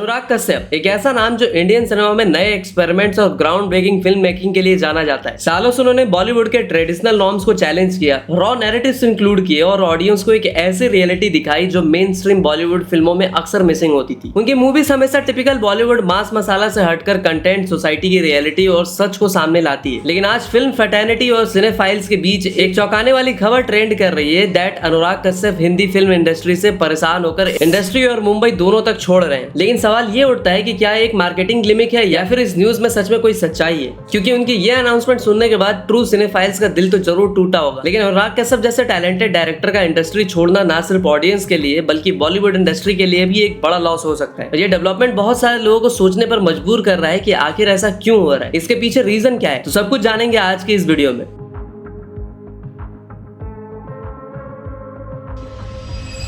अनुराग कश्यप एक ऐसा नाम जो इंडियन सिनेमा में नए एक्सपेरिमेंट्स और ग्राउंड ब्रेकिंग फिल्म मेकिंग के लिए जाना जाता है। सालों से उन्होंने बॉलीवुड के ट्रेडिशनल नॉर्म्स को चैलेंज किया, रॉ नैरेटिव्स इंक्लूड किए और ऑडियंस को एक ऐसी रियलिटी दिखाई जो मेन स्ट्रीम बॉलीवुड फिल्मों में अक्सर मिसिंग होती थी। उनकी मूवीज हमेशा टिपिकल बॉलीवुड मास मसाला से हटकर कंटेंट, सोसाइटी की रियलिटी और सच को सामने लाती है। लेकिन आज फिल्म फैटर्निटी और सिनेफाइल्स के बीच एक चौंकाने वाली खबर ट्रेंड कर रही है that Anurag Kashyap Hindi film industry से परेशान होकर इंडस्ट्री और मुंबई दोनों तक छोड़ रहे हैं। लेकिन सवाल ये उठता है कि क्या एक मार्केटिंग गिमिक है या फिर इस न्यूज में सच में कोई सच्चाई है, क्योंकि उनकी ये अनाउंसमेंट सुनने के बाद ट्रू सिनेफाइल्स का दिल तो जरूर टूटा होगा। लेकिन अनुराग कश्यप जैसे टैलेंटेड डायरेक्टर का इंडस्ट्री छोड़ना ना सिर्फ ऑडियंस के लिए बल्कि बॉलीवुड इंडस्ट्री के लिए भी एक बड़ा लॉस हो सकता है। ये डेवलपमेंट बहुत सारे लोगों को सोचने पर मजबूर कर रहा है कि आखिर ऐसा क्यों हो रहा है, इसके पीछे रीजन क्या है। तो सब कुछ जानेंगे आज की इस वीडियो में।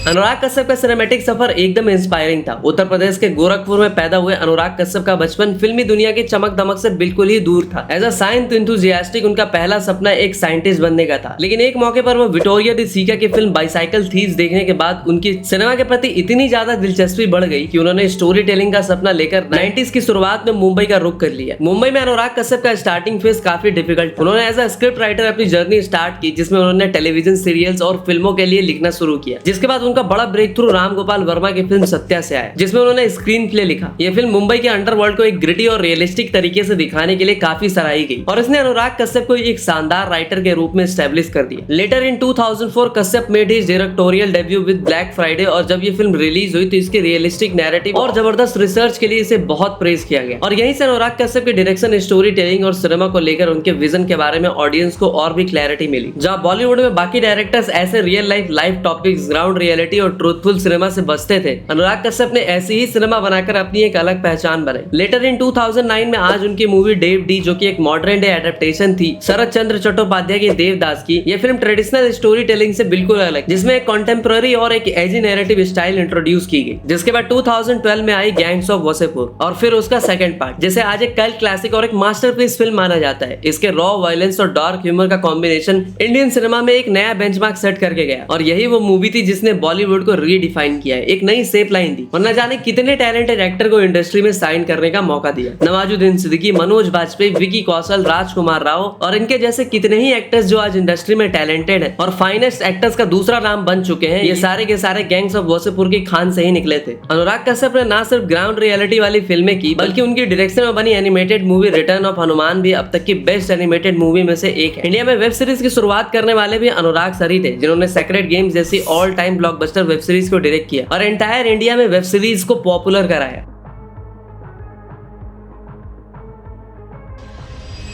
अनुराग कश्यप का सिनेमैटिक सफर एकदम इंस्पायरिंग था। उत्तर प्रदेश के गोरखपुर में पैदा हुए अनुराग कश्यप का बचपन फिल्मी दुनिया की चमक दमक से बिल्कुल ही दूर था। एज अ साइंस एंथुसियास्टिक उनका पहला सपना एक साइंटिस्ट बनने का था। लेकिन एक मौके पर वो विक्टोरिया दी सीका की फिल्म बाइसाइकिल थीव्स देखने के बाद उनकी सिनेमा के प्रति इतनी ज्यादा दिलचस्पी बढ़ गई कि उन्होंने स्टोरी टेलिंग का सपना लेकर 90s की शुरुआत में मुंबई का रुख कर लिया। मुंबई में अनुराग कश्यप का स्टार्टिंग फेज काफी डिफिकल्ट। उन्होंने एज अ स्क्रिप्ट राइटर अपनी जर्नी स्टार्ट की, जिसमें उन्होंने टेलीविजन सीरियल्स और फिल्मों के लिए लिखना शुरू किया। जिसके बाद उनका बड़ा ब्रेक थ्रू राम गोपाल वर्मा की फिल्म सत्या से आया, जिसमें उन्होंने स्क्रीन प्ले लिखा। यह फिल्म मुंबई के अंडरवर्ल्ड को एक ग्रिटी और रियलिस्टिक तरीके से दिखाने के लिए काफी सराही गई और इसने अनुराग कश्यप को एक शानदार राइटर के रूप में एस्टेब्लिश कर दिया। Later in 2004 Kashyap made his directorial debut with Black Friday और जब ये फिल्म रिलीज हुई तो इसके रियलिस्टिक नैरेटिव और जबरदस्त रिसर्च के लिए इसे बहुत प्रेज किया गया। और यहीं से अनुराग कश्यप के डायरेक्शन, स्टोरी टेलिंग और सिनेमा को लेकर उनके विजन के बारे में ऑडियंस को और भी क्लैरिटी मिली। जहां बॉलीवुड में बाकी डायरेक्टर्स ऐसे real life topics, ground reality और ट्रूथफुल सिनेमा से बचते थे, अनुराग कश्यप ने ऐसी ही सिनेमा बनाकर अपनी एक अलग पहचान बनाई। लेटर इन 2009 में आज उनकी मूवी डेव डी, जो कि एक मॉडर्न डे एडेप्टेशन थी शरद चंद्र चट्टोपाध्याय की देवदास की, यह फिल्म ट्रेडिशनल स्टोरी टेलिंग से बिल्कुल अलग, जिसमें एक कंटेम्पररी और एक एजी नैरेटिव स्टाइल इंट्रोड्यूस की गई। जिसके बाद 2012 में आई गैंग्स ऑफ वसेपुर और फिर उसका सेकंड पार्ट, जिसे आज एक कल्ट क्लासिक और एक मास्टरपीस फिल्म माना जाता है। इसके रॉ वायलेंस और डार्क ह्यूमर का कॉम्बिनेशन इंडियन सिनेमा में एक नया बेंचमार्क सेट करके गया और यही वो मूवी थी जिसने बॉलीवुड को रीडिफाइन किया है, एक नई सेफ लाइन दी और न जाने कितने टैलेंटेड एक्टर को इंडस्ट्री में साइन करने का मौका दिया। नवाजुद्दीन सिद्दीकी, मनोज बाजपेयी, विकी कौशल, राजकुमार राव और इनके जैसे कितने ही एक्टर्स जो आज इंडस्ट्री में टैलेंटेड हैं और फाइनेस्ट एक्टर्स का दूसरा नाम बन चुके हैं, ये सारे के सारे गैंग्स ऑफ वसेपुर की खान से ही निकले थे। अनुराग कश्यप ने ना सिर्फ ग्राउंड रियलिटी वाली फिल्में की बल्कि उनकी डायरेक्शन में बनी animated movie return of Hanuman भी अब तक की बेस्ट एनिमेटेड मूवी में से एक है। इंडिया में वेब सीरीज की शुरुआत करने वाले भी अनुराग सर ही थे, जिन्होंने सेक्रेड गेम्स जैसी all time blockbuster web series को डायरेक्ट किया और एंटायर इंडिया में वेब सीरीज को पॉपुलर कराया।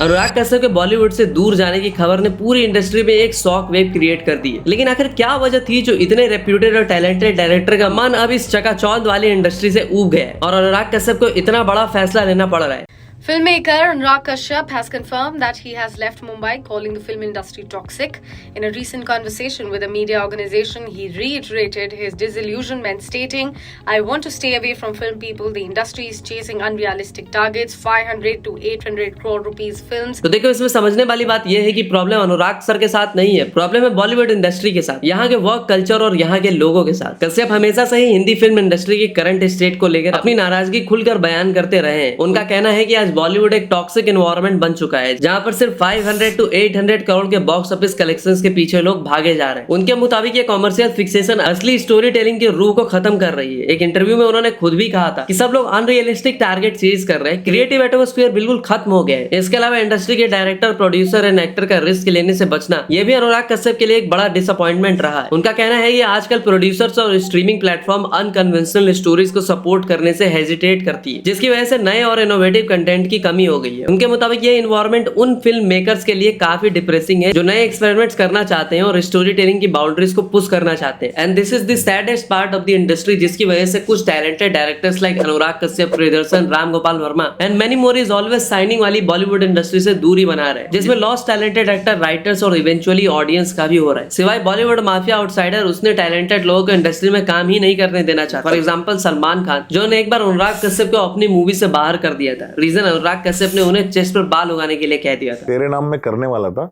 अनुराग कश्यप के बॉलीवुड से दूर जाने की खबर ने पूरी इंडस्ट्री में एक शॉक वेव क्रिएट कर दी है। लेकिन आखिर क्या वजह थी जो इतने रेप्यूटेड और टैलेंटेड डायरेक्टर का मन अब इस चकाचौंध वाली इंडस्ट्री से ऊब गया है और अनुराग कश्यप को इतना बड़ा फैसला लेना पड़ रहा है। Filmmaker Anurag Kashyap has confirmed that he has left Mumbai, calling the film industry toxic. In a recent conversation with a media organization, he reiterated his disillusionment, stating, "I want to stay away from film people. The industry is chasing unrealistic targets, 500 to 800 crore rupees films." तो देखो, इसमें समझने वाली बात यह है कि problem अनुराग sir के साथ नहीं है, प्रॉब्लम है बॉलीवुड इंडस्ट्री के साथ, यहाँ के वर्क कल्चर और यहाँ के लोगों के साथ। कश्यप हमेशा से ही हिंदी फिल्म इंडस्ट्री की करंट स्टेट को लेकर अपनी नाराजगी खुलकर बयान करते रहे हैं। उनका कहना है कि आज बॉलीवुड एक टॉक्सिक एनवायरनमेंट बन चुका है, जहां पर सिर्फ 500 to 800 करोड़ के बॉक्स ऑफिस कलेक्शंस के पीछे लोग भागे जा रहे हैं। उनके मुताबिक ये कॉमर्शियल फिक्सेशन असली स्टोरी टेलिंग के रूह को खत्म कर रही है। एक इंटरव्यू में उन्होंने खुद भी कहा था कि सब लोग अनरियलिस्टिक टारगेट चेज कर रहे हैं, क्रिएटिव एटमॉस्फेयर बिल्कुल खत्म हो गया है। इसके अलावा इंडस्ट्री के डायरेक्टर, प्रोड्यूसर एंड एक्टर का रिस्क लेने से बचना, यह भी अनुराग कश्यप के लिए एक बड़ा डिसअपॉइंटमेंट रहा है। उनका कहना है कि आजकल प्रोड्यूसर्स और स्ट्रीमिंग प्लेटफॉर्म अनकन्वेंशनल स्टोरीज को सपोर्ट करने से हेजिटेट करती है, जिसकी वजह से नए और इनोवेटिव कंटेंट की कमी हो गई है। उनके मुताबिक ये एनवायरनमेंट उन फिल्म मेकर्स के लिए काफी डिप्रेसिंग है जो नए एक्सपेरिमेंट्स करना चाहते हैं और स्टोरी टेलिंग की बाउंड्रीज को पुश करना चाहते हैं। And this is the saddest part of the industry, जिसकी वजह से कुछ talented directors like Anurag Kashyap, Priyadarshan, Ram Gopal Verma and many more is always signing वाली बॉलीवुड इंडस्ट्री से दूरी बना रहे हैं, जिसमें लॉस्ट टैलेंटेड एक्टर, राइटर्स और इवेंचुअली ऑडियंस का भी हो रहा है। सिवाय बॉलीवुड माफिया आउटसाइडर, उसने टैलेंटेड लोगों को इंडस्ट्री में काम ही नहीं करने देना चाहता। फॉर एग्जाम्पल सलमान खान, जो ने एक बार अनुराग कश्यप को अपनी मूवी से बाहर कर दिया था। रीजन, अनुराग कश्यप ने उन्हें चेस्ट पर बाल उगाने के लिए कह दिया था। तेरे नाम में करने वाला था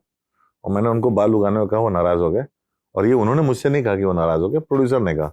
और मैंने उनको बाल उगाने को कहा, वो नाराज हो गए। और ये उन्होंने मुझसे नहीं कहा कि वो नाराज हो गए, प्रोड्यूसर ने कहा।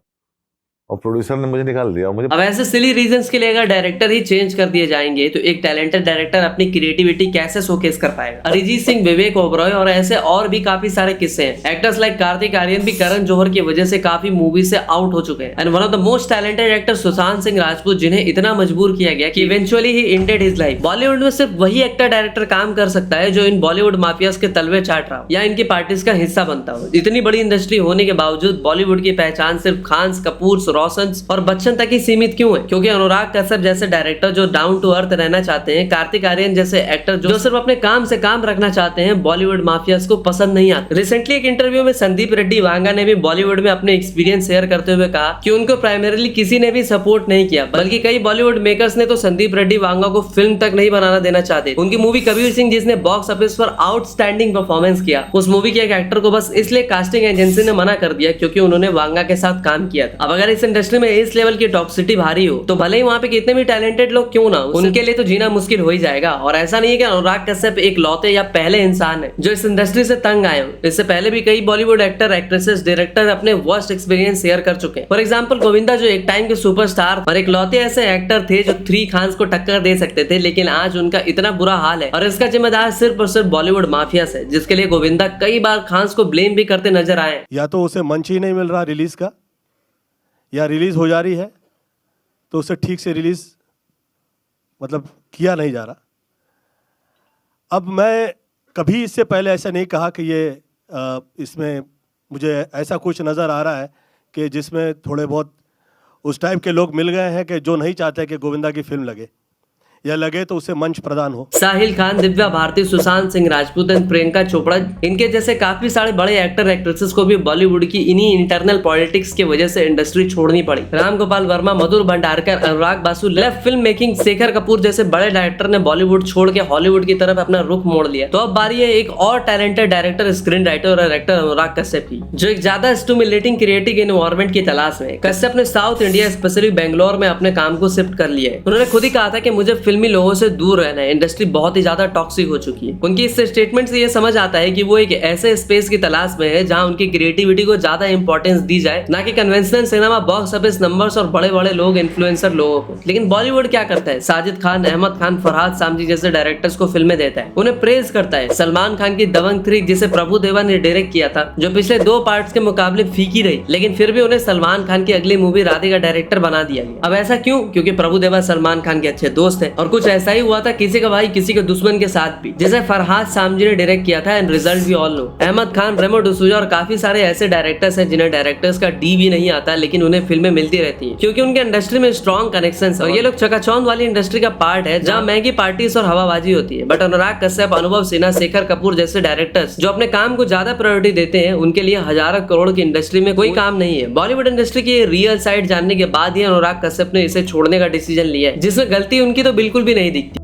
और प्रोड्यूसर ने मुझे निकाल दिया और मुझे अब ऐसे सिली रीजंस के लिए अगर डायरेक्टर ही चेंज कर दिए जाएंगे तो एक टैलेंटेड डायरेक्टर अपनी क्रिएटिविटी कैसे शोकेस कर पाएगा। अरिजीत सिंह, विवेक ओबरॉय और ऐसे और भी काफी सारे किस्से हैं। एक्टर्स लाइक कार्तिक आर्यन भी करण जौहर की वजह से काफी मूवी से आउट हो चुके हैं। And one of the most talented actor Sushant Singh Rajput, जिन्हें इतना मजबूर किया गया कि इवेंचुअली ही एंडेड हिज लाइफ। बॉलीवुड में सिर्फ वही एक्टर डायरेक्टर काम कर सकता है जो इन बॉलीवुड माफियाज के तलवे चाट रहा हो या इनकी पार्टीज का हिस्सा बनता हो। इतनी बड़ी इंडस्ट्री होने के बावजूद बॉलीवुड की पहचान सिर्फ खान्स, कपूर्स, रोशंस और बच्चन तक ही सीमित क्यों है? क्योंकि अनुराग कश्यप जैसे डायरेक्टर जो डाउन टू अर्थ रहना चाहते हैं, कार्तिक आर्यन जैसे एक्टर जो सिर्फ अपने काम से काम रखना चाहते हैं, बॉलीवुड माफियाज को पसंद नहीं आते। रिसेंटली एक इंटरव्यू में संदीप रेड्डी वांगा ने भी बॉलीवुड में अपने एक्सपीरियंस शेयर करते हुए कहा कि उनको प्राइमरीली किसी ने भी सपोर्ट नहीं किया, बल्कि कई बॉलीवुड मेकर्स ने तो संदीप रेड्डी वांगा को फिल्म तक नहीं बनाना देना चाहते। उनकी मूवी कबीर सिंह, जिसने बॉक्स ऑफिस पर आउटस्टैंडिंग परफॉर्मेंस किया, उस मूवी के एक एक्टर को बस इसलिए कास्टिंग एजेंसी ने मना कर दिया क्योंकि उन्होंने वांगा के साथ काम किया था। अब अगर इस इंडस्ट्री में इस लेवल की टॉक्सिसिटी भारी हो तो भले ही वहाँ पे कितने भी टैलेंटेड लोग क्यों ना, उनके लिए तो जीना मुश्किल हो ही जाएगा। और ऐसा नहीं है कि अनुराग कश्यप एक लौते या पहले इंसान है जो इस इंडस्ट्री से तंग आए हो। इससे पहले भी कई बॉलीवुड एक्टर, एक्ट्रेसेस, डायरेक्टर अपने वर्स्ट एक्सपीरियंस शेयर कर चुके हैं। फॉर एग्जांपल गोविंदा, जो एक टाइम के सुपरस्टार और एक लौते ऐसे एक्टर थे जो 3 खान्स को टक्कर दे सकते थे, लेकिन आज उनका इतना बुरा हाल है और इसका जिम्मेदार सिर्फ और सिर्फ बॉलीवुड माफिया है, जिसके लिए गोविंदा कई बार खान्स को ब्लेम भी करते नजर आए। या तो उसे मंच ही नहीं मिल रहा रिलीज का, या रिलीज हो जा रही है तो उसे ठीक से रिलीज मतलब किया नहीं जा रहा। अब मैं कभी इससे पहले ऐसा नहीं कहा कि ये इसमें मुझे ऐसा कुछ नज़र आ रहा है कि जिसमें थोड़े बहुत उस टाइप के लोग मिल गए हैं कि जो नहीं चाहते कि गोविंदा की फिल्म लगे या लगे तो उसे मंच प्रदान हो। साहिल खान, दिव्या भारती, सुशांत सिंह राजपूत एंड प्रियंका चोपड़ा, इनके जैसे काफी सारे बड़े एक्टर एक्ट्रेसेस को भी बॉलीवुड की इन्हीं इंटरनल पॉलिटिक्स की वजह से इंडस्ट्री छोड़नी पड़ी। Ram Gopal Varma, Madhur Bhandarkar, Anurag Basu, left film making, Shekhar Kapoor जैसे बड़े डायरेक्टर ने बॉलीवुड छोड़ के हॉलीवुड की तरफ अपना रुख मोड़ लिया। तो अब बारी है एक और टैलेंटेड डायरेक्टर, स्क्रीन राइटर और एक्टर अनुराग कश्यप की, जो एक ज्यादा स्टिमुलेटिंग क्रिएटिव एनवायरनमेंट की तलाश में। कश्यप ने साउथ इंडिया, स्पेशली बेंगलोर में अपने काम को शिफ्ट कर लिया है। उन्होंने खुद ही कहा था कि मुझे फिल्मी लोगों से दूर रहना है, इंडस्ट्री बहुत ही ज्यादा टॉक्सिक हो चुकी है। उनकी इस स्टेटमेंट से ये समझ आता है कि वो एक ऐसे स्पेस की तलाश में है जहां उनकी क्रिएटिविटी को ज्यादा इंपॉर्टेंस दी जाए, ना कि conventional cinema, box office numbers और बड़े बड़े लोग, इन्फ्लुएंसर लोगों को। लेकिन बॉलीवुड क्या करता है? साजिद खान, अहमद खान, फरहाद सामजी जैसे डायरेक्टर्स को फिल्में देता है, उन्हें प्रेज करता है। सलमान खान की दबंग 3, जिसे प्रभु देवा ने डायरेक्ट किया था, जो पिछले 2 पार्ट्स के मुकाबले फीकी रही, लेकिन फिर भी उन्हें सलमान खान की अगली मूवी राधे का डायरेक्टर बना दिया गया। अब ऐसा क्यों? क्योंकि प्रभु देवा सलमान खान के अच्छे दोस्त हैं। और कुछ ऐसा ही हुआ था किसी का भाई किसी के दुश्मन के साथ भी, जिसे फरहाद सामजी ने डायरेक्ट किया था, एंड रिजल्ट भी ऑल नो। अहमद खान, रेमो डिसूजा और काफी सारे ऐसे डायरेक्टर्स हैं जिन्हें डायरेक्टर्स का डी भी नहीं आता, लेकिन उन्हें फिल्में मिलती रहती हैं क्योंकि उनके इंडस्ट्री में स्ट्रॉन्ग कनेक्शंस और ये लोग चकाचौंध वाली इंडस्ट्री का पार्ट है जहां महंगी पार्टीज और हवाबाजी होती है। बट अनुराग कश्यप, अनुभव सिन्हा, शेखर कपूर जैसे डायरेक्टर्स जो अपने काम को ज्यादा प्रायोरिटी देते हैं, उनके लिए हजारों करोड़ की इंडस्ट्री में कोई काम नहीं है। बॉलीवुड इंडस्ट्री की रियल साइड जानने के बाद ही अनुराग कश्यप ने इसे छोड़ने का डिसीजन लिया है, जिसमें गलती उनकी तो बिल्कुल भी नहीं दिखती।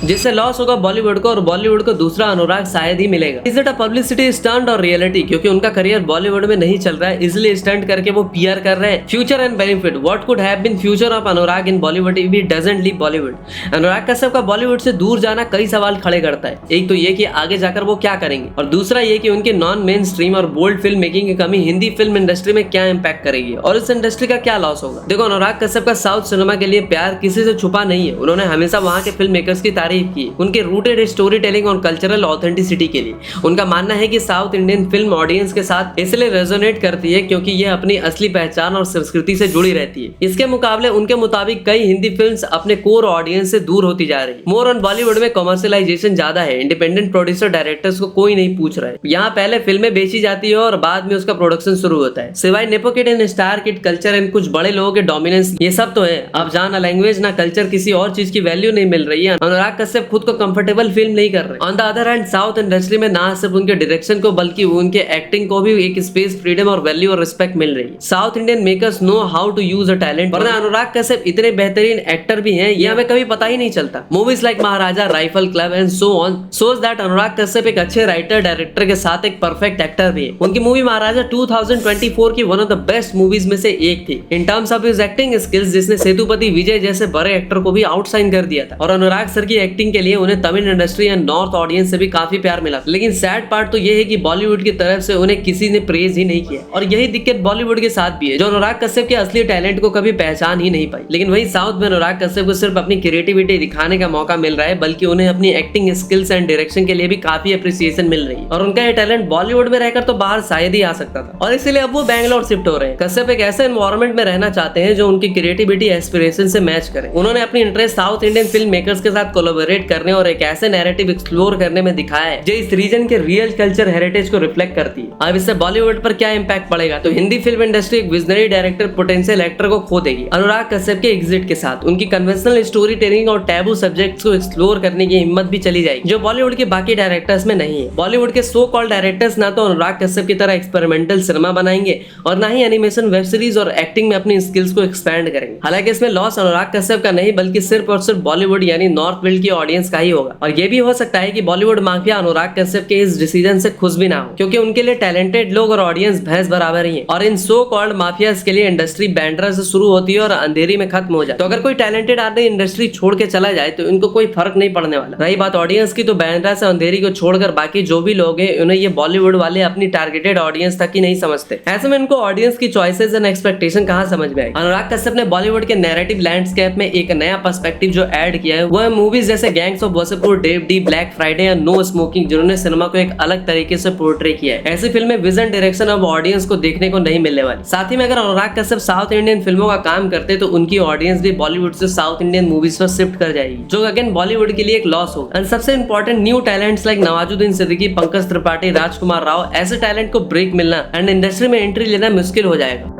जिससे लॉस होगा बॉलीवुड को और बॉलीवुड को दूसरा अनुराग शायद ही मिलेगा। Is it a publicity stunt और रियलिटी? क्योंकि उनका करियर बॉलीवुड में नहीं चल रहा है, इसलिए स्टंट करके वो पीआर कर रहे हैं। Future and benefit, what could have been future of Anurag in Bollywood if he doesn't leave Bollywood? Anurag Kashyap का बॉलीवुड से दूर जाना कई सवाल खड़े करता है। एक तो ये कि आगे जाकर वो क्या करेंगे, और दूसरा ये कि उनके नॉन मेन स्ट्रीम और बोल्ड फिल्म मेकिंग की कमी हिंदी फिल्म इंडस्ट्री में क्या इम्पैक्ट करेगी और इस इंडस्ट्री का क्या लॉस होगा। देखो, अनुराग कश्यप का साउथ सिनेमा के लिए प्यार किसी से छुपा नहीं है। उन्होंने हमेशा वहाँ के फिल्म मेकर्स की तारीफ की, उनके रूटेड स्टोरी टेलिंग और कल्चरल ऑथेंटिसिटी के लिए। उनका मानना है कि साउथ इंडियन फिल्म ऑडियंस के साथ इसलिए रेजोनेट करती है क्योंकि यह अपनी असली पहचान और संस्कृति से जुड़ी रहती है। इसके मुकाबले उनके मुताबिक कई हिंदी फिल्म्स अपने कोर ऑडियंस से दूर होती जा रही है। मोर ऑन बॉलीवुड में कमर्शियलाइजेशन ज्यादा है, इंडिपेंडेंट प्रोड्यूसर डायरेक्टर्स को कोई नहीं पूछ रहा है। यहाँ पहले फिल्में बेची जाती है और बाद में उसका प्रोडक्शन शुरू होता है। सिवाय nepo kid and star kid culture and कुछ बड़े लोगों के डोमिनेंस, ये सब तो है। अब जहाँ ना लैंग्वेज ना कल्चर, किसी और चीज की वैल्यू नहीं मिल रही है, अनुराग कश्यप खुद को कंफर्टेबल फिल्म नहीं कर रहे। On the other hand, south industry में ना सिर्फ उनके डायरेक्शन को बल्कि उनके एक्टिंग को भी एक स्पेस, फ्रीडम और वैल्यू और रिस्पेक्ट मिल रही है। South Indian makers know how to use a talent, वरना अनुराग कश्यप इतने बेहतरीन एक्टर भी हैं, ये हमें कभी पता ही नहीं चलता। Movies like Maharaja, rifle club and so on shows that Anurag Kashyap एक अच्छे राइटर डायरेक्टर के साथ एक परफेक्ट एक्टर भी है। उनकी मूवी महाराजा 2024 की one of the best movies में से एक थी in terms of his acting skills, जिसने सेतुपति विजय जैसे बड़े एक्टर को भी आउटशाइन कर दिया था। और अनुराग सर की एक्टिंग के लिए उन्हें तमिल इंडस्ट्री या नॉर्थ ऑडियंस से भी काफी प्यार मिला। लेकिन सैड पार्ट तो ये है कि बॉलीवुड की तरफ से उन्हें किसी ने प्रेज ही नहीं किया और यही दिक्कत बॉलीवुड के साथ भी है, जो अनुराग कश्यप के असली टैलेंट को कभी पहचान ही नहीं पाई। लेकिन वही साउथ में अनुराग कश्यप को सिर्फ अपनी क्रिएटिविटी दिखाने का मौका मिल रहा है, बल्कि उन्हें अपनी एक्टिंग स्किल्स एंड डायरेक्शन के लिए भी काफी अप्रिसिएशन मिल रही है और उनका ये टैलेंट बॉलीवुड में रहकर तो बाहर शायद ही आ सकता था और इसीलिए अब वो बैंगलोर शिफ्ट हो रहे हैं। कश्यप एक ऐसे एनवायरनमेंट में रहना चाहते हैं जो उनकी क्रिएटिविटी एस्पिरेशन से मैच करे। उन्होंने अपनी interest south Indian film makers के साथ कोलैबोरेट करने और एक ऐसे नैरेटिव एक्सप्लोर करने में दिखाया है जो इस रीजन के रियल कल्चर हेरिटेज को रिफ्लेक्ट करती है। अब इससे बॉलीवुड पर क्या इंपैक्ट पड़ेगा, तो हिंदी फिल्म इंडस्ट्री एक विजनरी डायरेक्टर, पोटेंशियल एक्टर को खो देगी। अनुराग कश्यप के एग्जिट के साथ उनकी कन्वेंशनल स्टोरी टेलिंग और टैबू सब्जेक्ट्स को एक्सप्लोर करने की हिम्मत भी चली जाएगी, जो बॉलीवुड के बाकी डायरेक्टर्स में नहीं है। बॉलीवुड के सो कॉल्ड डायरेक्टर्स ना तो अनुराग कश्यप की तरह एक्सपेरिमेंटल सिनेमा बनाएंगे और ना ही एनिमेशन, वेब सीरीज और एक्टिंग में अपनी स्किल्स को एक्सपैंड करेंगे। हालांकि इसमें लॉस अनुराग कश्यप का नहीं, बल्कि सिर्फ और सिर्फ बॉलीवुड यानी नॉर्थ फील्ड की ऑडियंस का ही होगा। और ये भी हो सकता है कि बॉलीवुड माफिया अनुराग कश्यप के इस डिसीजन से खुश भी ना हो, क्योंकि उनके लिए टैलेंटेड लोग और ऑडियंस भैंस बराबर ही है और इन सो कॉल्ड माफियाज के लिए इंडस्ट्री बैंड्रा से शुरू होती है और अंधेरी में खत्म हो जाए। तो अगर कोई टैलेंटेड आदमी इंडस्ट्री छोड़ के चला जाए तो इनको कोई फर्क नहीं पड़ने वाला। रही बात ऑडियंस की, तो बैंड्रा से अंधेरी को छोड़कर बाकी जो भी लोग हैं उन्हें ये बॉलीवुड वाले अपनी टारगेटेड ऑडियंस तक ही नहीं समझते। ऐसे में इनको ऑडियंस की चॉइसेस एंड एक्सपेक्टेशन कहां समझ में आए। अनुराग कश्यप ने बॉलीवुड के नैरेटिव लैंडस्केप में एक नया पर्सपेक्टिव जो ऐड किया है वो है मूवीज जैसे Gangs of Wasseypur, Dev D, Black Friday या नो स्मोकिंग, जिन्होंने सिनेमा को एक अलग तरीके से पोर्ट्रे किया है। ऐसी फिल्में विजन, डायरेक्शन अब ऑडियंस को देखने को नहीं मिलने वाली। साथ ही में अगर अनुराग कश्यप साउथ इंडियन फिल्मों का काम करते तो उनकी ऑडियंस भी बॉलीवुड से साउथ इंडियन मूवीज पर शिफ्ट कर जाएगी, जो अगेन बॉलीवुड के लिए एक लॉस होगा। एंड सबसे important, new talents like Nawazuddin Siddiqui, Pankaj Tripathi, Rajkummar Rao, ऐसे टैलेंट को ब्रेक मिलना एंड इंडस्ट्री में एंट्री लेना मुश्किल हो जाएगा।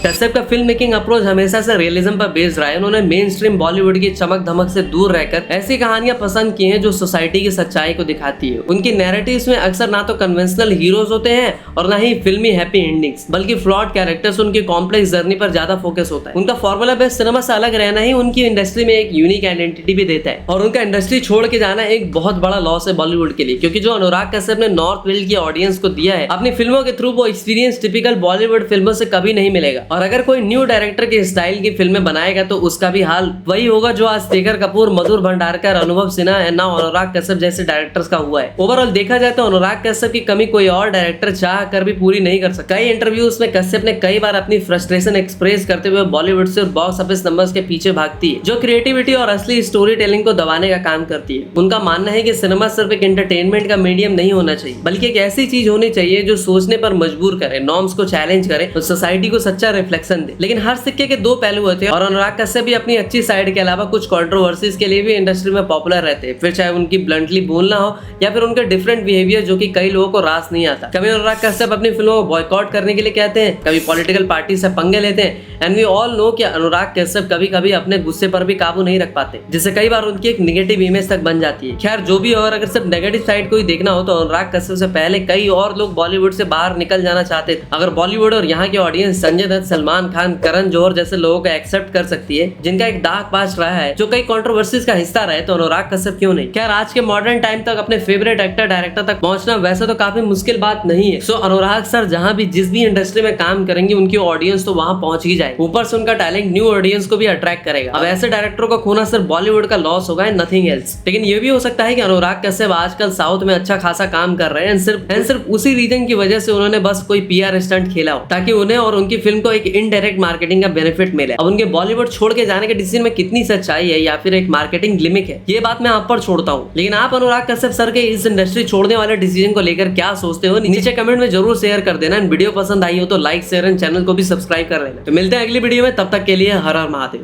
कश्यप का फिल्म मेकिंग अप्रोच हमेशा से रियलिज्म पर बेस्ड रहा है। उन्होंने मेन स्ट्रीम बॉलीवुड की चमक धमक से दूर रहकर ऐसी कहानियां पसंद की हैं जो सोसाइटी की सच्चाई को दिखाती है। उनकी नैरेटिव्स में अक्सर ना तो कन्वेंशनल हीरोज होते हैं और ना ही फिल्मी हैप्पी एंडिंग्स, बल्कि फ्लॉड कैरेक्टर्स, उनकी कॉम्प्लेक्स जर्नी पर ज्यादा फोकस होता है। उनका फॉर्मूला बेस्ड सिनेमा से अलग रहना ही उनकी इंडस्ट्री में एक यूनिक आइडेंटिटी भी देता है और उनका इंडस्ट्री छोड़ के जाना एक बहुत बड़ा लॉस है बॉलीवुड के लिए, क्योंकि जो अनुराग कश्यप ने नॉर्थ फील्ड की ऑडियंस को दिया है अपनी फिल्मों के थ्रू, वो एक्सपीरियंस टिपिकल बॉलीवुड फिल्मों से कभी नहीं मिलेगा। और अगर कोई न्यू डायरेक्टर के स्टाइल की फिल्में बनाएगा तो उसका भी हाल वही होगा जो आज शेखर कपूर, मधुर भंडारकर, अनुभव सिन्हा एंड नाउ अनुराग कश्यप जैसे डायरेक्टर्स का हुआ है। ओवरऑल देखा जाए तो अनुराग कश्यप की कमी कोई और डायरेक्टर चाह कर भी पूरी नहीं कर सकता। कई इंटरव्यूज में कश्यप ने कई बार अपनी फ्रस्ट्रेशन एक्सप्रेस करते हुए बॉलीवुड से बॉक्स ऑफिस नंबर्स के पीछे भागती है, जो क्रिएटिविटी और असली स्टोरी टेलिंग को दबाने का काम करती है। उनका मानना है कि सिनेमा सिर्फ एक एंटरटेनमेंट का मीडियम नहीं होना चाहिए, बल्कि एक ऐसी चीज होनी चाहिए जो सोचने पर मजबूर करे, नॉर्म्स को चैलेंज करे और सोसाइटी को सच्चा रिफ्लेक्शन दे। लेकिन हर सिक्के के दो पहलू होते हैं और अनुराग कश्यप भी अपनी अच्छी साइड के अलावा कुछ कंट्रोवर्सीज के लिए भी इंडस्ट्री में पॉपुलर रहते हैं, फिर चाहे उनकी ब्लंटली बोलना हो या फिर उनके डिफरेंट बिहेवियर जो कि कई लोगों को रास नहीं आता। कभी अनुराग कश्यप अपनी फिल्मों को बॉयकॉट करने के लिए कहते हैं, कभी पॉलिटिकल पार्टी से पंगे लेते हैं एंड वी ऑल नो कि अनुराग कश्यप कभी कभी अपने गुस्से पर भी काबू नहीं रख पाते, जिससे कई बार उनकी एक नेगेटिव इमेज तक बन जाती है। खैर जो भी हो, अगर सिर्फ नेगेटिव साइड को ही देखना हो तो अनुराग कश्यप से पहले कई और लोग बॉलीवुड से बाहर निकल जाना चाहते थे। अगर बॉलीवुड और यहाँ की ऑडियंस संजय दत्त, सलमान खान, करण जौहर जैसे लोगों को एक्सेप्ट कर सकती है, जिनका एक डार्क पास्ट रहा है, जो कई कंट्रोवर्सीज का हिस्सा रहे, तो अनुराग कश्यप क्यों नहीं। खैर आज के मॉडर्न टाइम तक अपने फेवरेट एक्टर, डायरेक्टर तक पहुंचना वैसे तो काफी मुश्किल बात नहीं है। सो अनुराग सर जहां भी जिस भी इंडस्ट्री में काम करेंगे उनकी ऑडियंस तो वहां पहुंच ही जाए, ऊपर से उनका टैलेंट न्यू ऑडियंस को भी अट्रैक्ट करेगा। अब ऐसे डायरेक्टरों का खोना सिर्फ बॉलीवुड का लॉस होगा, नथिंग एल्स। लेकिन ये भी हो सकता है कि अनुराग कश्यप आजकल साउथ में अच्छा खासा काम कर रहे हैं सिर्फ उसी रीजन की वजह से उन्होंने बस कोई पीआर स्टंट खेला हो ताकि उन्हें और उनकी फिल्म को एक इनडायरेक्ट मार्केटिंग का बेनिफिट मिले। अब उनके बॉलीवुड छोड़ के जाने के डिसीजन में कितनी सच्चाई है या फिर एक मार्केटिंग गिमिक है, ये बात मैं आप पर छोड़ता हूँ। लेकिन आप अनुराग कश्यप सर के इस इंडस्ट्री छोड़ने वाले डिसीजन को लेकर क्या सोचते हो, नीचे कमेंट में जरूर शेयर कर देना। वीडियो पसंद आई हो तो लाइक, शेयर एंड चैनल को भी सब्सक्राइब कर लेना। तो मिलते हैं अगली वीडियो में, तब तक के लिए हर हर महादेव।